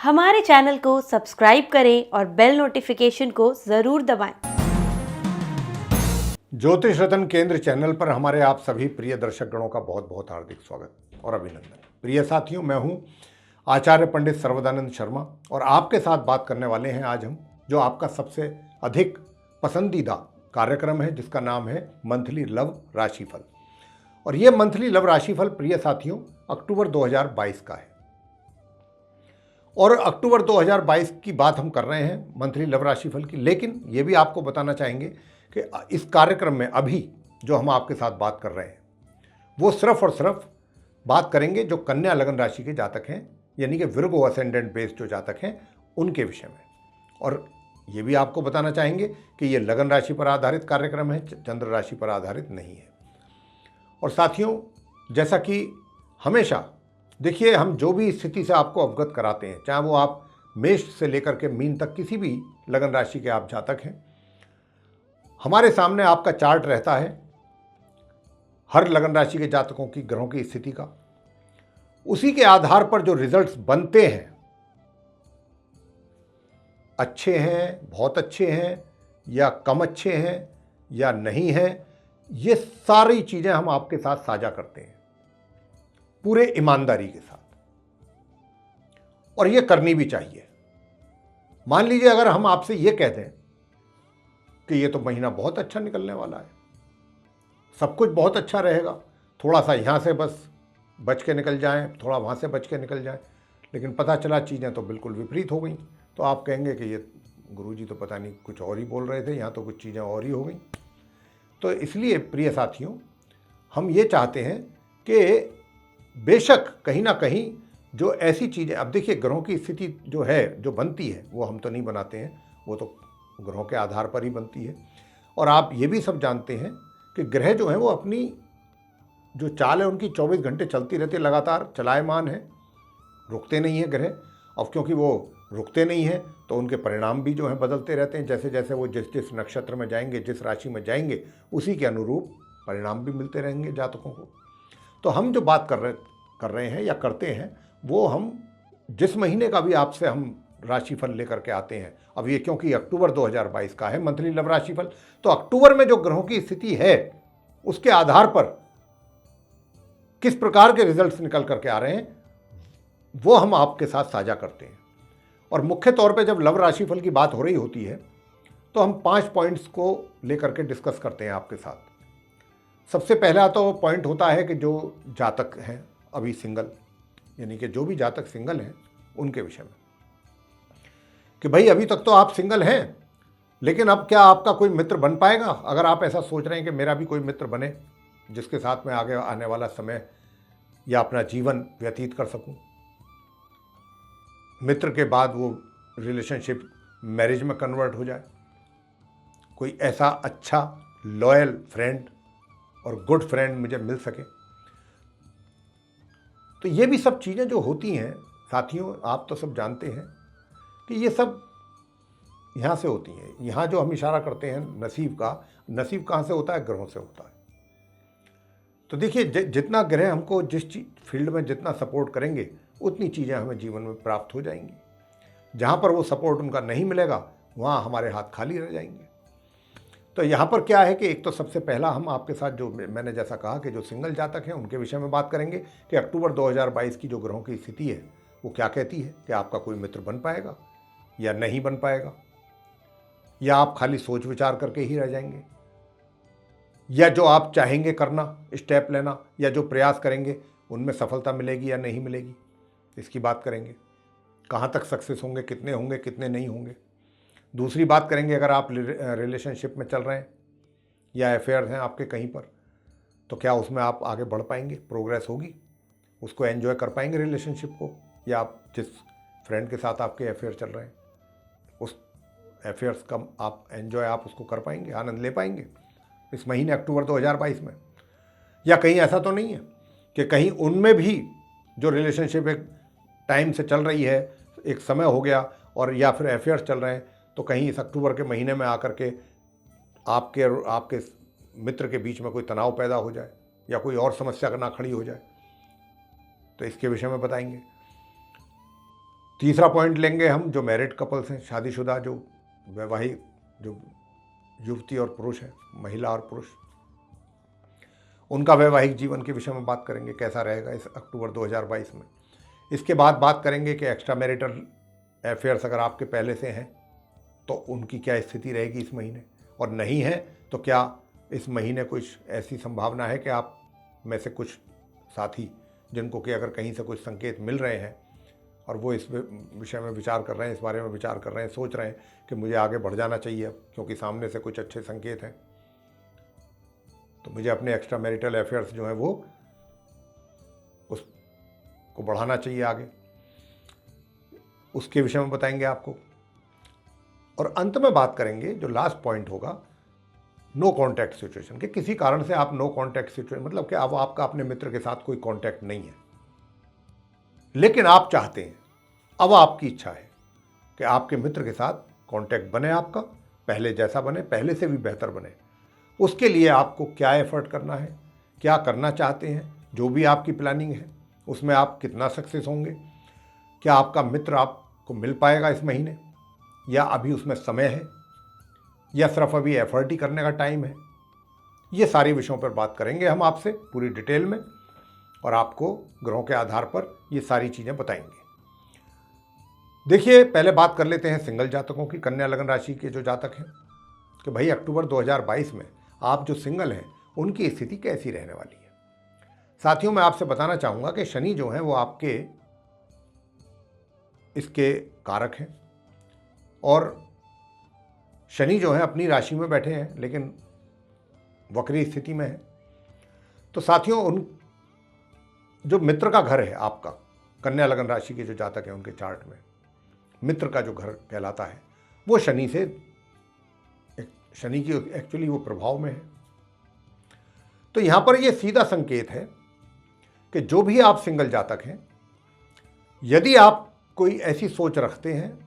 हमारे चैनल को सब्सक्राइब करें और बेल नोटिफिकेशन को ज़रूर दबाएं। ज्योतिष रत्न केंद्र चैनल पर हमारे आप सभी प्रिय दर्शक गणों का बहुत बहुत हार्दिक स्वागत और अभिनंदन। प्रिय साथियों, मैं हूं आचार्य पंडित सर्वदानंद शर्मा और आपके साथ बात करने वाले हैं आज हम जो आपका सबसे अधिक पसंदीदा कार्यक्रम है, जिसका नाम है मंथली लव राशिफल। और ये मंथली लव राशिफल प्रिय साथियों अक्टूबर 2022 का है। और अक्टूबर 2022 की बात हम कर रहे हैं मंथली लव राशिफल की, लेकिन ये भी आपको बताना चाहेंगे कि इस कार्यक्रम में अभी जो हम आपके साथ बात कर रहे हैं वो सिर्फ और सिर्फ बात करेंगे जो कन्या लगन राशि के जातक हैं, यानी कि विर्गो असेंडेंट बेस्ड जो जातक हैं उनके विषय में। और ये भी आपको बताना चाहेंगे कि ये लगन राशि पर आधारित कार्यक्रम है, चंद्र राशि पर आधारित नहीं है। और साथियों, जैसा कि हमेशा देखिए, हम जो भी स्थिति से आपको अवगत कराते हैं, चाहे वो आप मेष से लेकर के मीन तक किसी भी लगन राशि के आप जातक हैं, हमारे सामने आपका चार्ट रहता है हर लगन राशि के जातकों की ग्रहों की स्थिति का। उसी के आधार पर जो रिजल्ट्स बनते हैं, अच्छे हैं, बहुत अच्छे हैं या कम अच्छे हैं या नहीं हैं, ये सारी चीज़ें हम आपके साथ साझा करते हैं पूरे ईमानदारी के साथ, और ये करनी भी चाहिए। मान लीजिए अगर हम आपसे ये कह दें कि ये तो महीना बहुत अच्छा निकलने वाला है, सब कुछ बहुत अच्छा रहेगा, थोड़ा सा यहाँ से बस बच के निकल जाएं, थोड़ा वहाँ से बच के निकल जाएं, लेकिन पता चला चीज़ें तो बिल्कुल विपरीत हो गई, तो आप कहेंगे कि ये गुरुजी तो पता नहीं कुछ और ही बोल रहे थे, यहाँ तो कुछ चीज़ें और ही हो गई। तो इसलिए प्रिय साथियों, हम ये चाहते हैं कि बेशक कहीं ना कहीं जो ऐसी चीज़ें, अब देखिए ग्रहों की स्थिति जो है, जो बनती है, वो हम तो नहीं बनाते हैं, वो तो ग्रहों के आधार पर ही बनती है। और आप ये भी सब जानते हैं कि ग्रह जो हैं वो अपनी जो चाल है उनकी 24 घंटे चलती रहती है, लगातार चलायमान है, रुकते नहीं हैं ग्रह। अब क्योंकि वो रुकते नहीं हैं तो उनके परिणाम भी जो हैं बदलते रहते हैं, जैसे जैसे वो जिस जिस नक्षत्र में जाएंगे, जिस राशि में जाएंगे, उसी के अनुरूप परिणाम भी मिलते रहेंगे जातकों को। तो हम जो बात कर रहे हैं या करते हैं, वो हम जिस महीने का भी आपसे हम राशिफल लेकर के आते हैं, अब ये क्योंकि अक्टूबर 2022 का है मंथली लव राशिफल, तो अक्टूबर में जो ग्रहों की स्थिति है उसके आधार पर किस प्रकार के रिजल्ट्स निकल करके आ रहे हैं वो हम आपके साथ साझा करते हैं। और मुख्य तौर पे जब लव राशिफल की बात हो रही होती है तो हम 5 पॉइंट्स को लेकर के डिस्कस करते हैं आपके साथ। सबसे पहला तो पॉइंट होता है कि जो जातक हैं अभी सिंगल, यानी कि जो भी जातक सिंगल हैं उनके विषय में, कि भाई अभी तक तो आप सिंगल हैं, लेकिन अब क्या आपका कोई मित्र बन पाएगा? अगर आप ऐसा सोच रहे हैं कि मेरा भी कोई मित्र बने जिसके साथ मैं आगे आने वाला समय या अपना जीवन व्यतीत कर सकूं, मित्र के बाद वो रिलेशनशिप मैरिज में कन्वर्ट हो जाए, कोई ऐसा अच्छा लॉयल फ्रेंड और गुड फ्रेंड मुझे मिल सके, तो ये भी सब चीज़ें जो होती हैं साथियों, आप तो सब जानते हैं कि ये सब यहाँ से होती हैं। यहाँ जो हम इशारा करते हैं नसीब का, नसीब कहाँ से होता है? ग्रहों से होता है। तो देखिए, जितना ग्रह हमको जिस फील्ड में जितना सपोर्ट करेंगे उतनी चीज़ें हमें जीवन में प्राप्त हो जाएंगी। जहाँ पर वो सपोर्ट उनका नहीं मिलेगा वहाँ हमारे हाथ खाली रह जाएंगे। तो यहाँ पर क्या है कि एक तो सबसे पहला हम आपके साथ जो मैंने जैसा कहा कि जो सिंगल जातक हैं उनके विषय में बात करेंगे कि अक्टूबर 2022 की जो ग्रहों की स्थिति है वो क्या कहती है, कि आपका कोई मित्र बन पाएगा या नहीं बन पाएगा, या आप खाली सोच विचार करके ही रह जाएंगे, या जो आप चाहेंगे करना, स्टेप लेना, या जो प्रयास करेंगे उनमें सफलता मिलेगी या नहीं मिलेगी, इसकी बात करेंगे। कहाँ तक सक्सेस होंगे, कितने नहीं होंगे। दूसरी बात करेंगे, अगर आप रिलेशनशिप में चल रहे हैं या अफेयर हैं आपके कहीं पर, तो क्या उसमें आप आगे बढ़ पाएंगे, प्रोग्रेस होगी, उसको एंजॉय कर पाएंगे रिलेशनशिप को, या आप जिस फ्रेंड के साथ आपके अफेयर चल रहे हैं उस अफेयर्स का आप एंजॉय आप उसको कर पाएंगे, आनंद ले पाएंगे इस महीने अक्टूबर 2022 में। या कहीं ऐसा तो नहीं है कि कहीं उनमें भी जो रिलेशनशिप एक टाइम से चल रही है, एक समय हो गया, और या फिर अफेयर्स चल रहे हैं, तो कहीं इस अक्टूबर के महीने में आकर के आपके और आपके मित्र के बीच में कोई तनाव पैदा हो जाए या कोई और समस्या ना खड़ी हो जाए, तो इसके विषय में बताएंगे। तीसरा पॉइंट लेंगे हम जो मैरिड कपल्स हैं, शादीशुदा जो वैवाहिक जो युवती और पुरुष हैं, महिला और पुरुष, उनका वैवाहिक जीवन के विषय में बात करेंगे, कैसा रहेगा इस अक्टूबर 2022 में। इसके बाद बात करेंगे कि एक्स्ट्रा मैरिटल अफेयर्स अगर आपके पहले से हैं तो उनकी क्या स्थिति रहेगी इस महीने, और नहीं है तो क्या इस महीने कुछ ऐसी संभावना है कि आप में से कुछ साथी जिनको कि अगर कहीं से कुछ संकेत मिल रहे हैं और वो इस विषय में विचार कर रहे हैं, इस बारे में विचार कर रहे हैं, सोच रहे हैं कि मुझे आगे बढ़ जाना चाहिए अब क्योंकि सामने से कुछ अच्छे संकेत हैं, तो मुझे अपने एक्स्ट्रा मैरिटल अफेयर्स जो हैं वो उसको बढ़ाना चाहिए आगे, उसके विषय में बताएंगे आपको। और अंत में बात करेंगे जो लास्ट पॉइंट होगा, नो कॉन्टैक्ट सिचुएशन, कि किसी कारण से आप नो कॉन्टैक्ट सिचुएशन, मतलब कि अब आपका अपने मित्र के साथ कोई कॉन्टैक्ट नहीं है लेकिन आप चाहते हैं, अब आपकी इच्छा है कि आपके मित्र के साथ कॉन्टैक्ट बने, आपका पहले जैसा बने, पहले से भी बेहतर बने। उसके लिए आपको क्या एफर्ट करना है, क्या करना चाहते हैं, जो भी आपकी प्लानिंग है उसमें आप कितना सक्सेस होंगे, क्या आपका मित्र आपको मिल पाएगा इस महीने, या अभी उसमें समय है, या सिर्फ अभी एफर्ट ही करने का टाइम है। ये सारे विषयों पर बात करेंगे हम आपसे पूरी डिटेल में और आपको ग्रहों के आधार पर ये सारी चीज़ें बताएंगे। देखिए, पहले बात कर लेते हैं सिंगल जातकों की, कन्या लगन राशि के जो जातक हैं, कि भाई अक्टूबर 2022 में आप जो सिंगल हैं उनकी स्थिति कैसी रहने वाली है। साथियों, मैं आपसे बताना चाहूँगा कि शनि जो हैं वो आपके इसके कारक हैं और शनि जो है अपनी राशि में बैठे हैं लेकिन वक्री स्थिति में है। तो साथियों, उन जो मित्र का घर है आपका, कन्या लगन राशि के जो जातक हैं उनके चार्ट में मित्र का जो घर कहलाता है वो शनि की एक्चुअली वो प्रभाव में है। तो यहाँ पर ये सीधा संकेत है कि जो भी आप सिंगल जातक हैं, यदि आप कोई ऐसी सोच रखते हैं,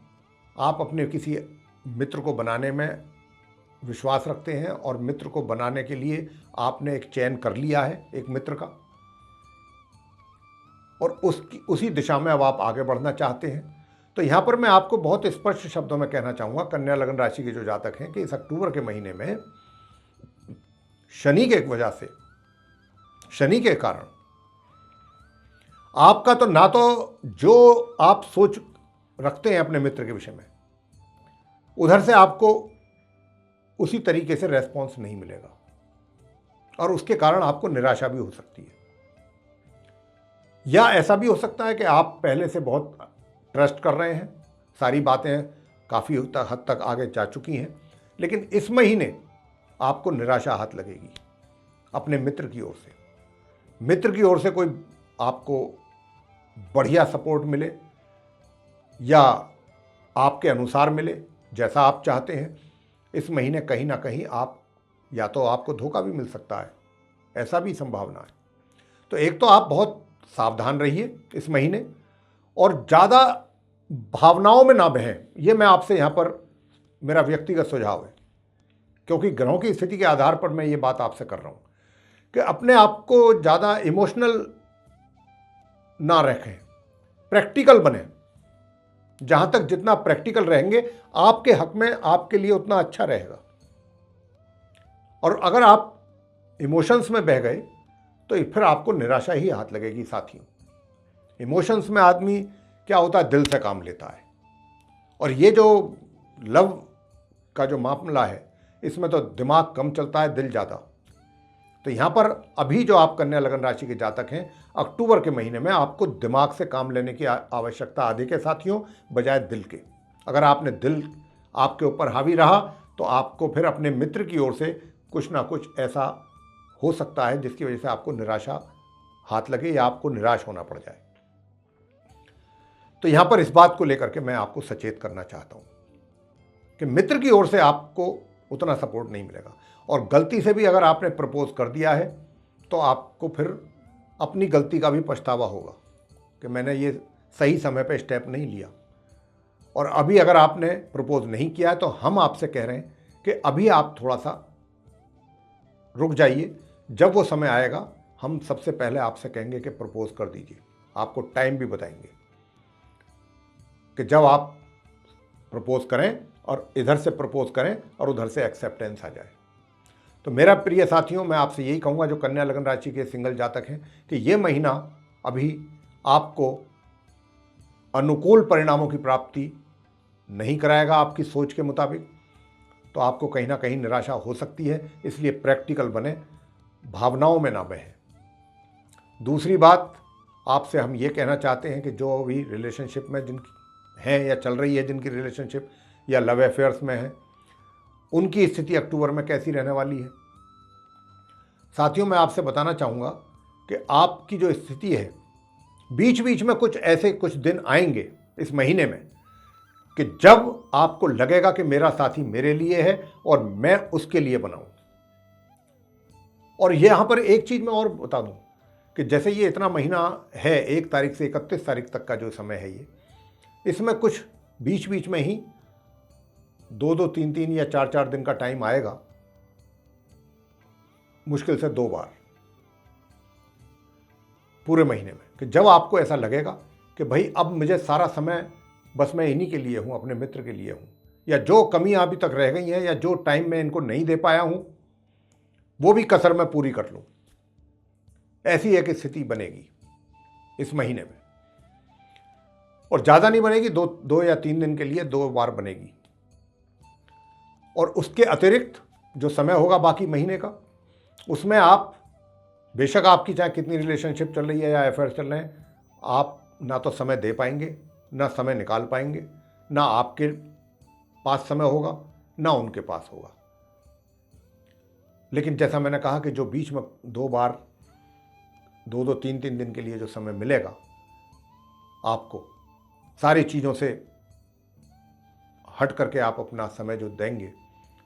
आप अपने किसी मित्र को बनाने में विश्वास रखते हैं और मित्र को बनाने के लिए आपने एक चयन कर लिया है एक मित्र का, और उसी दिशा में अब आप आगे बढ़ना चाहते हैं, तो यहाँ पर मैं आपको बहुत स्पष्ट शब्दों में कहना चाहूँगा कन्या लगन राशि के जो जातक हैं कि इस अक्टूबर के महीने में शनि के वजह से, शनि के कारण आपका तो ना तो जो आप सोच रखते हैं अपने मित्र के विषय में, उधर से आपको उसी तरीके से रेस्पॉन्स नहीं मिलेगा और उसके कारण आपको निराशा भी हो सकती है। या ऐसा भी हो सकता है कि आप पहले से बहुत ट्रस्ट कर रहे हैं, सारी बातें काफ़ी हद तक आगे जा चुकी हैं, लेकिन इस महीने आपको निराशा हाथ लगेगी अपने मित्र की ओर से। मित्र की ओर से कोई आपको बढ़िया सपोर्ट मिले या आपके अनुसार मिले जैसा आप चाहते हैं, इस महीने कहीं ना कहीं आप या तो आपको धोखा भी मिल सकता है, ऐसा भी संभावना है। तो एक तो आप बहुत सावधान रहिए इस महीने और ज़्यादा भावनाओं में ना बहें, ये मैं आपसे यहाँ पर मेरा व्यक्तिगत सुझाव है, क्योंकि ग्रहों की स्थिति के आधार पर मैं ये बात आपसे कर रहा हूँ कि अपने आप को ज़्यादा इमोशनल ना रखें, प्रैक्टिकल बने। जहाँ तक जितना प्रैक्टिकल रहेंगे आपके हक में, आपके लिए उतना अच्छा रहेगा। और अगर आप इमोशंस में बह गए तो फिर आपको निराशा ही हाथ लगेगी। साथियों, इमोशंस में आदमी क्या होता है, दिल से काम लेता है, और ये जो लव का जो मामला है इसमें तो दिमाग कम चलता है, दिल ज़्यादा। तो यहाँ पर अभी जो आप कन्या लगन राशि के जातक हैं, अक्टूबर के महीने में आपको दिमाग से काम लेने की आवश्यकता अधिक है साथियों, बजाय दिल के। अगर आपने दिल आपके ऊपर हावी रहा तो आपको फिर अपने मित्र की ओर से कुछ ना कुछ ऐसा हो सकता है जिसकी वजह से आपको निराशा हाथ लगे या आपको निराश होना पड़ जाए। तो यहाँ पर इस बात को लेकर के मैं आपको सचेत करना चाहता हूँ कि मित्र की ओर से आपको उतना सपोर्ट नहीं मिलेगा, और गलती से भी अगर आपने प्रपोज कर दिया है तो आपको फिर अपनी गलती का भी पछतावा होगा कि मैंने ये सही समय पे स्टेप नहीं लिया। और अभी अगर आपने प्रपोज नहीं किया है तो हम आपसे कह रहे हैं कि अभी आप थोड़ा सा रुक जाइए, जब वो समय आएगा हम सबसे पहले आपसे कहेंगे कि प्रपोज कर दीजिए, आपको टाइम भी बताएंगे। कि जब आप प्रपोज करें और इधर से प्रपोज करें और उधर से एक्सेप्टेंस आ जाए। तो मेरा प्रिय साथियों, मैं आपसे यही कहूँगा जो कन्या लग्न राशि के सिंगल जातक हैं कि ये महीना अभी आपको अनुकूल परिणामों की प्राप्ति नहीं कराएगा आपकी सोच के मुताबिक, तो आपको कहीं ना कहीं निराशा हो सकती है। इसलिए प्रैक्टिकल बने, भावनाओं में ना बहें। दूसरी बात, आपसे हम ये कहना चाहते हैं कि जो भी रिलेशनशिप में जिनकी हैं या चल रही है, जिनकी रिलेशनशिप या लव अफेयर्स में है, उनकी स्थिति अक्टूबर में कैसी रहने वाली है। साथियों, मैं आपसे बताना चाहूँगा कि आपकी जो स्थिति है, बीच बीच में कुछ दिन आएंगे इस महीने में कि जब आपको लगेगा कि मेरा साथी मेरे लिए है और मैं उसके लिए बनाऊं। और यहाँ पर एक चीज़ मैं और बता दूं कि जैसे ये इतना महीना है, 1 तारीख से 31 तारीख तक का जो समय है, इसमें कुछ बीच बीच में ही 2-2, 3-3 या 4-4 दिन का टाइम आएगा, मुश्किल से 2 बार पूरे महीने में, कि जब आपको ऐसा लगेगा कि भाई अब मुझे सारा समय बस मैं इन्हीं के लिए हूँ, अपने मित्र के लिए हूँ, या जो कमियां अभी तक रह गई हैं या जो टाइम में इनको नहीं दे पाया हूँ वो भी कसर मैं पूरी कर लूँ। ऐसी एक स्थिति बनेगी इस महीने में, और ज़्यादा नहीं बनेगी, 2 या 3 दिन के लिए 2 बार बनेगी। और उसके अतिरिक्त जो समय होगा बाकी महीने का, उसमें आप बेशक आपकी चाहे कितनी रिलेशनशिप चल रही है या अफेयर चल रहे हैं, आप ना तो समय दे पाएंगे, ना समय निकाल पाएंगे, ना आपके पास समय होगा, ना उनके पास होगा। लेकिन जैसा मैंने कहा कि जो बीच में 2 बार 2-2, 3-3 दिन के लिए जो समय मिलेगा आपको, सारी चीज़ों से हट करके आप अपना समय जो देंगे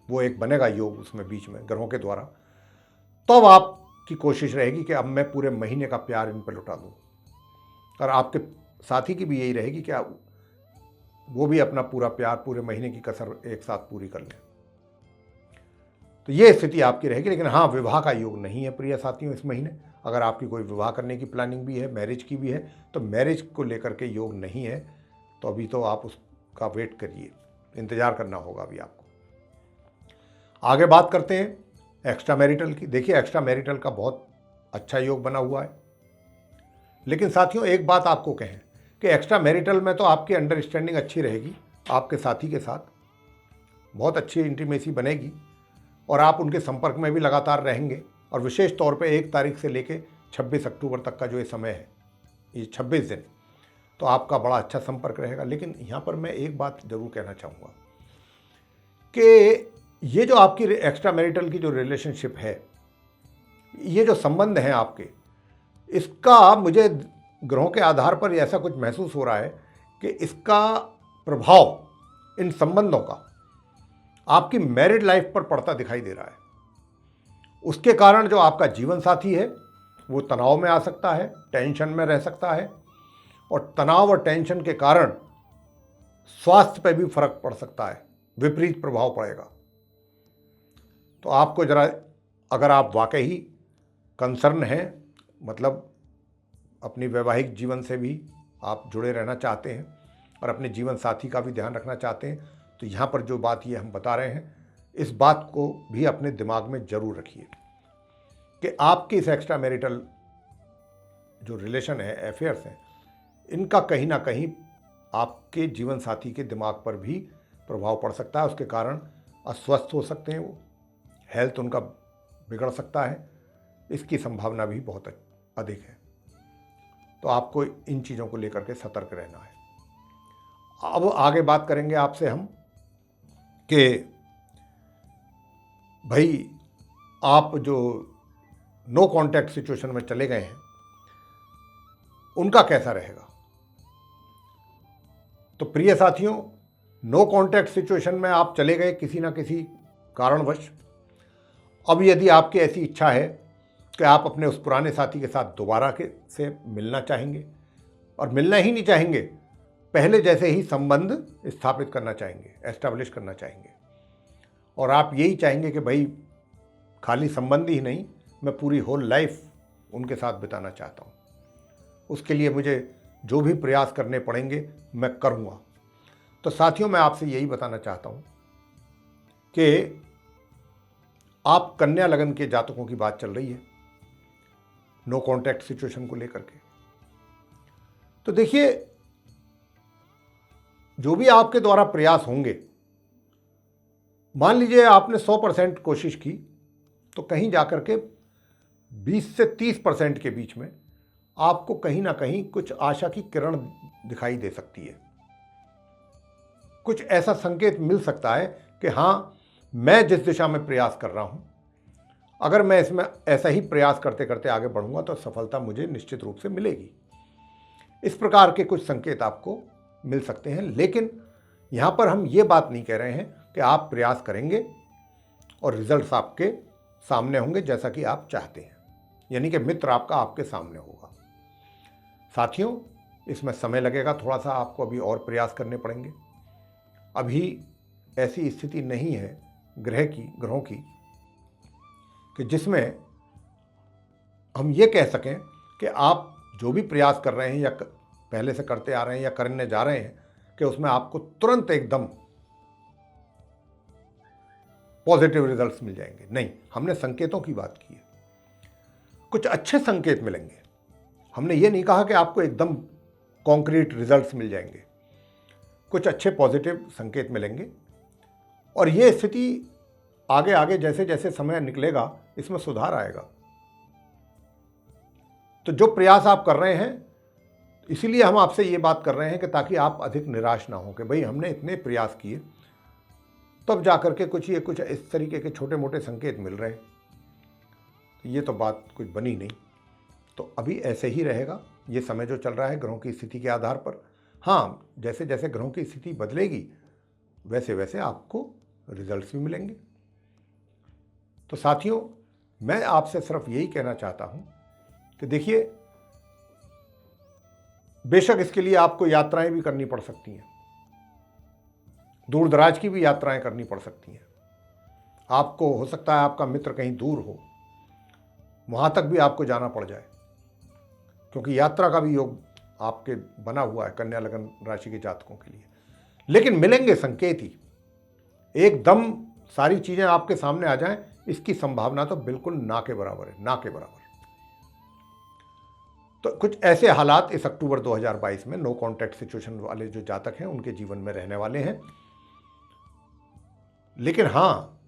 वो एक बनेगा योग उसमें बीच में ग्रहों के द्वारा। तब आपकी कोशिश रहेगी कि अब मैं पूरे महीने का प्यार इन पर लुटा दूँ, और आपके साथी की भी यही रहेगी कि वो भी अपना पूरा प्यार, पूरे महीने की कसर एक साथ पूरी कर लें। तो ये स्थिति आपकी रहेगी। लेकिन हाँ, विवाह का योग नहीं है प्रिय साथियों इस महीने। अगर आपकी कोई विवाह करने की प्लानिंग भी है, मैरिज की भी है, तो मैरिज को लेकर के योग नहीं है, तो अभी तो आप उसका वेट करिए, इंतज़ार करना होगा अभी आपको। आगे बात करते हैं एक्स्ट्रा मैरिटल की। देखिए, एक्स्ट्रा मैरिटल का बहुत अच्छा योग बना हुआ है, लेकिन साथियों एक बात आपको कहें कि एक्स्ट्रा मैरिटल में तो आपकी अंडरस्टैंडिंग अच्छी रहेगी, आपके साथी के साथ बहुत अच्छी इंटीमेसी बनेगी और आप उनके संपर्क में भी लगातार रहेंगे। और विशेष तौर पे 1 तारीख से लेके 26 अक्टूबर तक का जो ये समय है, ये 26 दिन, तो आपका बड़ा अच्छा संपर्क रहेगा। लेकिन यहाँ पर मैं एक बात ज़रूर कहना चाहूँगा कि ये जो आपकी एक्स्ट्रा मैरिटल की जो रिलेशनशिप है, ये जो संबंध हैं आपके, इसका मुझे ग्रहों के आधार पर ऐसा कुछ महसूस हो रहा है कि इसका प्रभाव इन संबंधों का आपकी मैरिड लाइफ पर पड़ता दिखाई दे रहा है। उसके कारण जो आपका जीवन साथी है वो तनाव में आ सकता है, टेंशन में रह सकता है, और तनाव और टेंशन के कारण स्वास्थ्य पर भी फर्क पड़ सकता है, विपरीत प्रभाव पड़ेगा। तो आपको जरा, अगर आप वाकई ही कंसर्न हैं, मतलब अपनी वैवाहिक जीवन से भी आप जुड़े रहना चाहते हैं और अपने जीवन साथी का भी ध्यान रखना चाहते हैं, तो यहाँ पर जो बात ये हम बता रहे हैं, इस बात को भी अपने दिमाग में जरूर रखिए कि आपकी इस एक्स्ट्रा मैरिटल जो रिलेशन है, अफेयर्स हैं, इनका कहीं ना कहीं आपके जीवन साथी के दिमाग पर भी प्रभाव पड़ सकता है। उसके कारण अस्वस्थ हो सकते हैं, वो हेल्थ उनका बिगड़ सकता है, इसकी संभावना भी बहुत अधिक है। तो आपको इन चीज़ों को लेकर के सतर्क रहना है। अब आगे बात करेंगे आपसे हम कि भाई आप जो नो कांटेक्ट सिचुएशन में चले गए हैं उनका कैसा रहेगा। तो प्रिय साथियों, नो कांटेक्ट सिचुएशन में आप चले गए किसी ना किसी कारणवश। अब यदि आपकी ऐसी इच्छा है कि आप अपने उस पुराने साथी के साथ दोबारा से मिलना चाहेंगे, और मिलना ही नहीं चाहेंगे, पहले जैसे ही संबंध स्थापित करना चाहेंगे, एस्टैब्लिश करना चाहेंगे, और आप यही चाहेंगे कि भाई खाली संबंध ही नहीं, मैं पूरी होल लाइफ उनके साथ बिताना चाहता हूँ, उसके लिए मुझे जो भी प्रयास करने पड़ेंगे मैं करूँगा, तो साथियों, मैं आपसे यही बताना चाहता हूं कि आप कन्या लगन के जातकों की बात चल रही है नो कॉन्टैक्ट सिचुएशन को लेकर के। तो देखिए, जो भी आपके द्वारा प्रयास होंगे, मान लीजिए आपने 100% कोशिश की, तो कहीं जाकर के 20 से 30% के बीच में आपको कहीं ना कहीं कुछ आशा की किरण दिखाई दे सकती है। कुछ ऐसा संकेत मिल सकता है कि हाँ, मैं जिस दिशा में प्रयास कर रहा हूं, अगर मैं इसमें ऐसा ही प्रयास करते करते आगे बढ़ूंगा तो सफलता मुझे निश्चित रूप से मिलेगी। इस प्रकार के कुछ संकेत आपको मिल सकते हैं। लेकिन यहां पर हम ये बात नहीं कह रहे हैं कि आप प्रयास करेंगे और रिजल्ट्स आपके सामने होंगे जैसा कि आप चाहते हैं, यानी कि मित्र आपका आपके सामने होगा। साथियों, इसमें समय लगेगा, थोड़ा सा आपको अभी और प्रयास करने पड़ेंगे। अभी ऐसी स्थिति नहीं है ग्रहों की कि जिसमें हम ये कह सकें कि आप जो भी प्रयास कर रहे हैं या पहले से करते आ रहे हैं या करने जा रहे हैं कि उसमें आपको तुरंत एकदम पॉजिटिव रिजल्ट्स मिल जाएंगे। नहीं, हमने संकेतों की बात की है। कुछ अच्छे संकेत मिलेंगे। हमने ये नहीं कहा कि आपको एकदम कॉन्क्रीट रिजल्ट्स मिल जाएंगे। कुछ अच्छे पॉजिटिव संकेत मिलेंगे और ये स्थिति आगे आगे जैसे जैसे समय निकलेगा इसमें सुधार आएगा। तो जो प्रयास आप कर रहे हैं, इसीलिए हम आपसे ये बात कर रहे हैं कि ताकि आप अधिक निराश ना हो कि भाई हमने इतने प्रयास किए तब जाकर के कुछ इस तरीके के छोटे मोटे संकेत मिल रहे हैं, तो ये तो बात कुछ बनी नहीं। तो अभी ऐसे ही रहेगा ये समय जो चल रहा है ग्रहों की स्थिति के आधार पर। हाँ, जैसे जैसे ग्रहों की स्थिति बदलेगी वैसे वैसे आपको रिजल्ट्स भी मिलेंगे। तो साथियों, मैं आपसे सिर्फ यही कहना चाहता हूं कि देखिए, बेशक इसके लिए आपको यात्राएं भी करनी पड़ सकती हैं, दूर दराज की भी यात्राएं करनी पड़ सकती हैं। आपको हो सकता है आपका मित्र कहीं दूर हो, वहां तक भी आपको जाना पड़ जाए, क्योंकि यात्रा का भी योग आपके बना हुआ है कन्या लगन राशि के जातकों के लिए। लेकिन मिलेंगे संकेत ही, एकदम सारी चीजें आपके सामने आ जाएं, इसकी संभावना तो बिल्कुल ना के बराबर है, ना के बराबर। तो कुछ ऐसे हालात इस अक्टूबर 2022 में नो कॉन्टैक्ट सिचुएशन वाले जो जातक हैं उनके जीवन में रहने वाले हैं। लेकिन हाँ,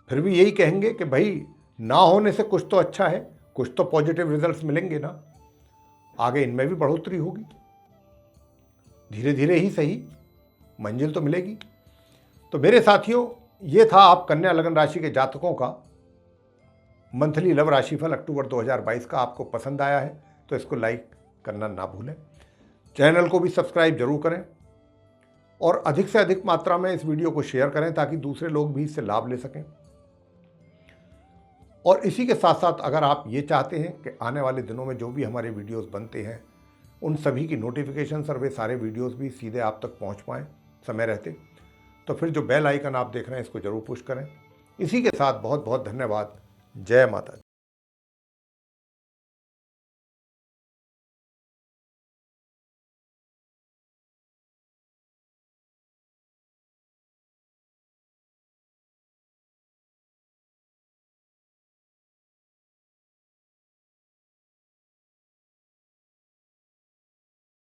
फिर भी यही कहेंगे कि भाई ना होने से कुछ तो अच्छा है, कुछ तो पॉजिटिव रिजल्ट्स मिलेंगे ना, आगे इनमें भी बढ़ोतरी होगी, धीरे धीरे ही सही मंजिल तो मिलेगी। तो मेरे साथियों, ये था आप कन्या लगन राशि के जातकों का मंथली लव राशिफल अक्टूबर 2022 का। आपको पसंद आया है तो इसको लाइक करना ना भूलें, चैनल को भी सब्सक्राइब जरूर करें और अधिक से अधिक मात्रा में इस वीडियो को शेयर करें ताकि दूसरे लोग भी इससे लाभ ले सकें। और इसी के साथ साथ अगर आप ये चाहते हैं कि आने वाले दिनों में जो भी हमारे वीडियोस बनते हैं उन सभी की नोटिफिकेशन और वे सारे वीडियोस भी सीधे आप तक पहुंच पाएँ समय रहते, तो फिर जो बेल आइकन आप देख रहे हैं इसको जरूर पुश करें। इसी के साथ बहुत बहुत धन्यवाद। जय माता दी।